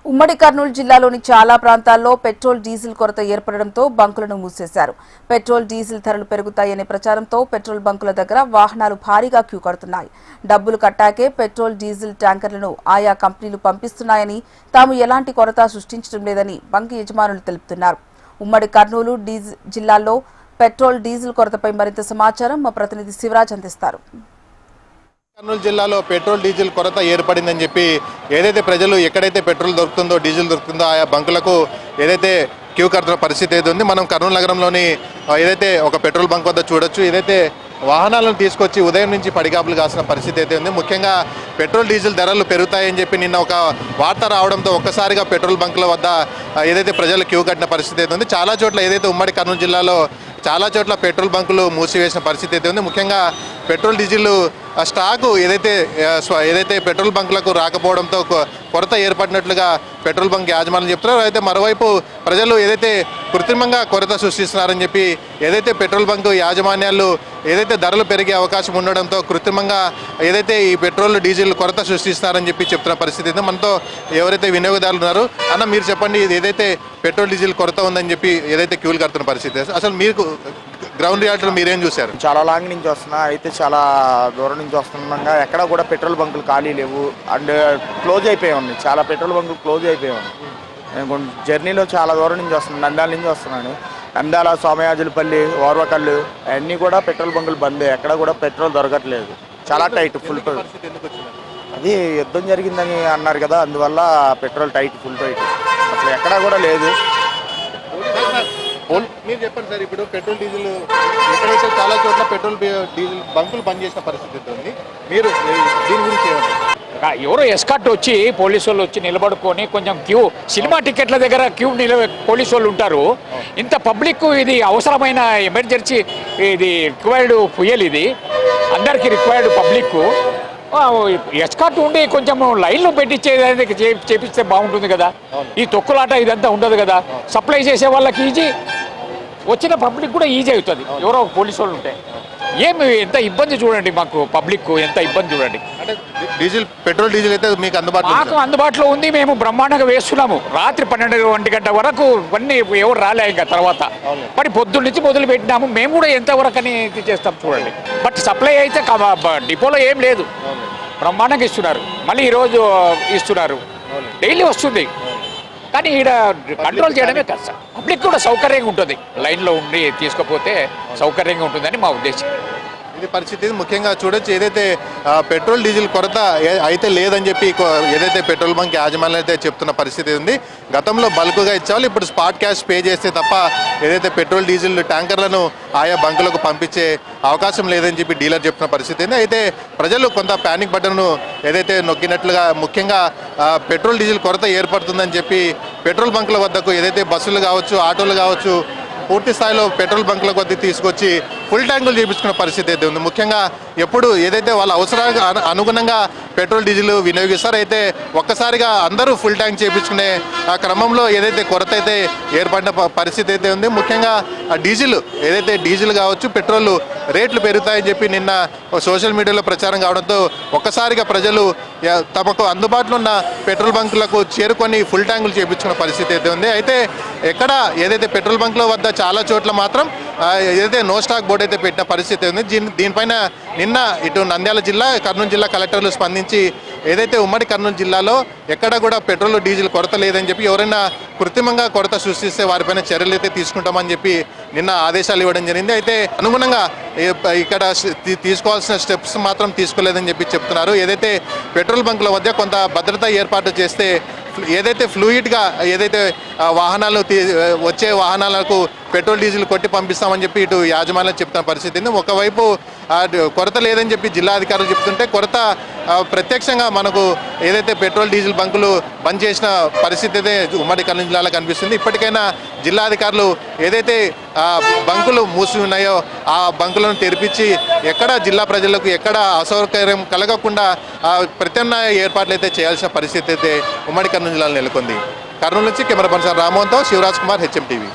ఉమ్మడి కర్నూలు జిల్లాలోని చాలా ప్రాంతాల్లో పెట్రోల్ డీజిల్ కొరత ఏర్పడడంతో బంకులను మూసేశారు. పెట్రోల్ డీజిల్ ధరలు పెరుగుతాయనే ప్రచారంతో పెట్రోల్ బంకుల దగ్గర వాహనాలు భారీగా క్యూ కడుతున్నాయి. డబ్బులు కట్టాకే పెట్రోల్ డీజిల్ ట్యాంకర్లను ఆయా కంపెనీలు పంపిస్తున్నాయని, తాము ఎలాంటి కొరత సృష్టించడం లేదని బంక్ యజమానులు తెలుపుతున్నారు. ఉమ్మడి కర్నూలు జిల్లాలో పెట్రోల్ డీజిల్ కొరతపై మరింత సమాచారం మా ప్రతినిధి శివరాజ్ అందిస్తారు. కర్నూలు జిల్లాలో పెట్రోల్ డీజిల్ కొరత ఏర్పడిందని చెప్పి ఏదైతే ప్రజలు ఎక్కడైతే పెట్రోల్ దొరుకుతుందో డీజిల్ దొరుకుతుందో ఆయా బంకులకు ఏదైతే క్యూ కడుతున్న పరిస్థితి అయితే ఉంది. మనం కర్నూలు నగరంలోని ఏదైతే ఒక పెట్రోల్ బంక్ వద్ద చూడొచ్చు. ఏదైతే వాహనాలను తీసుకొచ్చి ఉదయం నుంచి పడిగాపులు కాసిన పరిస్థితి అయితే ఉంది. ముఖ్యంగా పెట్రోల్ డీజిల్ ధరలు పెరుగుతాయని చెప్పి నిన్న ఒక వార్త రావడంతో ఒక్కసారిగా పెట్రోల్ బంకుల వద్ద ఏదైతే ప్రజలు క్యూ కట్టిన పరిస్థితి అయితే ఉంది. చాలా చోట్ల ఏదైతే ఉమ్మడి కర్నూలు జిల్లాలో చాలా చోట్ల పెట్రోల్ బంకులు మూసివేసిన పరిస్థితి అయితే ఉంది. ముఖ్యంగా పెట్రోల్ డీజిల్ స్టాకు ఏదైతే పెట్రోల్ బంకులకు రాకపోవడంతో కొరత ఏర్పడినట్లుగా పెట్రోల్ బంక్ యాజమాన్యం చెప్తున్నారు. అయితే మరోవైపు ప్రజలు ఏదైతే కృత్రిమంగా కొరత సృష్టిస్తున్నారని చెప్పి ఏదైతే పెట్రోల్ బంకు యాజమాన్యాలు ఏదైతే ధరలు పెరిగే అవకాశం ఉండడంతో కృత్రిమంగా ఏదైతే ఈ పెట్రోల్ డీజిల్ కొరత సృష్టిస్తున్నారని చెప్పి చెప్తున్న పరిస్థితి ఉంది. మనతో ఎవరైతే వినియోగదారులు ఉన్నారో అన్న మీరు చెప్పండి, ఏదైతే పెట్రోల్ డీజిల్ కొరత ఉందని చెప్పి ఏదైతే క్యూలు కడుతున్న పరిస్థితి, అసలు మీకు గ్రౌండ్ రియాలిటీలో మీరేం చూశారు? చాలా లాంగ్ నుంచి వస్తున్నా, అయితే చాలా దూరం నుంచి వస్తుండగా ఎక్కడ కూడా పెట్రోల్ బంకులు ఖాళీ లేవు అండ్ క్లోజ్ అయిపోయి ఉన్నాయి. చాలా పెట్రోల్ బంకులు క్లోజ్ అయిపోయి ఉన్నాయి. నేను జర్నీలో చాలా దూరం నుంచి వస్తున్నాను, నంద్యాల నుంచి వస్తున్నాను. నంద్యాల, సోమయాజులపల్లి, ఓర్వకల్లు అన్నీ కూడా పెట్రోల్ బంకులు బందే. ఎక్కడ కూడా పెట్రోల్ దొరకట్లేదు. చాలా టైట్, ఫుల్ టైట్. అది యుద్ధం జరిగిందని అన్నారు కదా, అందువల్ల పెట్రోల్ టైట్, ఫుల్ టైట్. అసలు ఎక్కడా కూడా లేదు. మీరు చెప్పండి సార్, ఇప్పుడు పెట్రోల్ డీజిల్ ఎక్కడైతే చాలా చోట్ల పెట్రోల్ డీజిల్ బంకులు బంద్ చేసిన పరిస్థితి ఉంది, మీరు దీని గురించి ఏమంటారు? ఎవరో ఎస్కాట్ వచ్చి పోలీసు వాళ్ళు వచ్చి నిలబడుకొని కొంచెం క్యూ, సినిమా టికెట్ల దగ్గర క్యూ పోలీసు వాళ్ళు ఉంటారు. ఇంత పబ్లిక్ ఇది అవసరమైన ఎమర్జెన్సీ, ఇది రిక్వైర్డ్ ఫ్యూయల్, ఇది అందరికీ రిక్వైర్డ్ పబ్లిక్. ఎస్కాట్ ఉండి కొంచెం లైన్లో పెట్టించేదానికి చేపిస్తే బాగుంటుంది కదా. ఈ తొక్కులాట ఇదంతా ఉండదు కదా. సప్లై చేసే వాళ్ళకి ఈజీ, వచ్చిన పబ్లిక్ కూడా ఈజీ అవుతుంది ఎవరో పోలీసు వాళ్ళు ఉంటే. ఏమి ఎంత ఇబ్బంది చూడండి, మాకు పబ్లిక్ ఎంత ఇబ్బంది చూడండి. అంటే పెట్రోల్ డీజిల్ అయితే మీకు మాకు అందుబాటులో ఉంది, మేము బ్రహ్మాండంగా వేస్తున్నాము. రాత్రి 12 గంటల వరకు ఇవన్నీ ఎవరు రాలే. ఇంకా తర్వాత మరి పొద్దున్న నుంచి మొదలు పెట్టినాము. మేము కూడా ఎంతవరకు అని చేస్తాం చూడండి. బట్ సప్లై అయితే డిపోలో ఏం లేదు, బ్రహ్మాండంగా ఇస్తున్నారు. మళ్ళీ ఈరోజు ఇస్తున్నారు, డైలీ వస్తుంది. కానీ ఈడ కంట్రోల్ చేయడమే కష్టం. పబ్లిక్ కూడా సౌకర్యంగా ఉంటుంది, లైన్లో ఉండి తీసుకపోతే సౌకర్యంగా ఉంటుందని మా ఉద్దేశం. ఇది పరిస్థితి. ముఖ్యంగా చూడొచ్చు, ఏదైతే పెట్రోల్ డీజిల్ కొరత అయితే లేదని చెప్పి ఏదైతే పెట్రోల్ బంక్ యాజమాన్యం అయితే చెప్తున్న పరిస్థితి ఉంది. గతంలో బల్క్గా ఇచ్చేవాళ్ళు, ఇప్పుడు స్పాట్ క్యాష్ పే చేస్తే తప్ప ఏదైతే పెట్రోల్ డీజిల్ ట్యాంకర్లను ఆయా బంకులకు పంపించే అవకాశం లేదని చెప్పి డీలర్ చెప్తున్న పరిస్థితి ఉంది. అయితే ప్రజలు కొంత ప్యానిక్ బటన్ను ఏదైతే నొక్కినట్లుగా, ముఖ్యంగా పెట్రోల్ డీజిల్ కొరత ఏర్పడుతుందని చెప్పి పెట్రోల్ బంకుల వద్దకు ఏదైతే బస్సులు కావచ్చు, ఆటోలు కావచ్చు, పూర్తి స్థాయిలో పెట్రోల్ బంకుల కొద్ది తీసుకొచ్చి ఫుల్ ట్యాంకులు చేయించుకున్న పరిస్థితి అయితే ఉంది. ముఖ్యంగా ఎప్పుడు ఏదైతే వాళ్ళ అవసరాలకు అనుగుణంగా పెట్రోల్ డీజిల్ వినియోగిస్తారో, అయితే ఒక్కసారిగా అందరూ ఫుల్ ట్యాంక్ చేయించుకునే ఆ క్రమంలో ఏదైతే కొరత అయితే ఏర్పడిన పరిస్థితి అయితే ఉంది. ముఖ్యంగా ఆ డీజిల్ కావచ్చు, పెట్రోల్ రేట్లు పెరుగుతాయని చెప్పి నిన్న సోషల్ మీడియాలో ప్రచారం కావడంతో ఒక్కసారిగా ప్రజలు తమకు అందుబాటులో ఉన్న పెట్రోల్ బంకులకు చేరుకొని ఫుల్ ట్యాంకులు చేయించుకున్న పరిస్థితి అయితే ఉంది. అయితే ఎక్కడ ఏదైతే పెట్రోల్ బంకుల వద్ద చాలా చోట్ల మాత్రం ఏదైతే నో స్టాక్ బోర్డు అయితే పెట్టిన పరిస్థితి ఉంది. దీనిపైన నిన్న ఇటు నంద్యాల జిల్లా, కర్నూలు జిల్లా కలెక్టర్లు స్పందించి ఏదైతే ఉమ్మడి కర్నూలు జిల్లాలో ఎక్కడ కూడా పెట్రోల్ డీజిల్ కొరత లేదని చెప్పి, ఎవరైనా కృత్రిమంగా కొరత సృష్టిస్తే వారిపైన చర్యలు అయితే తీసుకుంటామని చెప్పి నిన్న ఆదేశాలు ఇవ్వడం జరిగింది. అయితే అనుగుణంగా ఇక్కడ తీసుకోవాల్సిన స్టెప్స్ మాత్రం తీసుకోలేదని చెప్పి చెప్తున్నారు. ఏదైతే పెట్రోల్ బంకుల వద్ద కొంత భద్రత ఏర్పాటు చేస్తే, ఏదైతే ఫ్లూయిడ్గా ఏదైతే వాహనాలు వచ్చే వాహనాలకు పెట్రోల్ డీజిల్ కొట్టి పంపిస్తామని చెప్పి ఇటు యాజమాన్యం చెప్తున్న పరిస్థితి ఉంది. ఒకవైపు కొరత లేదని చెప్పి జిల్లా అధికారులు చెప్తుంటే, కొరత ప్రత్యక్షంగా మనకు ఏదైతే పెట్రోల్ డీజిల్ బంకులు బంద్ చేసిన పరిస్థితి అయితే ఉమ్మడి కర్నూలు జిల్లాలో కనిపిస్తుంది. ఇప్పటికైనా జిల్లా అధికారులు ఏదైతే బంకులు మూసి ఉన్నాయో ఆ బంకులను తెరిపించి ఎక్కడ జిల్లా ప్రజలకు ఎక్కడ అసౌకర్యం కలగకుండా ప్రత్యామ్నాయ ఏర్పాట్లు అయితే చేయాల్సిన పరిస్థితి అయితే ఉమ్మడి కర్నూలు జిల్లాలో నెలకొంది. కర్నూలు నుంచి కెమెరా పర్సన్ రామోహన్తో శివరాజ్ కుమార్, హెచ్ఎం టీవీ.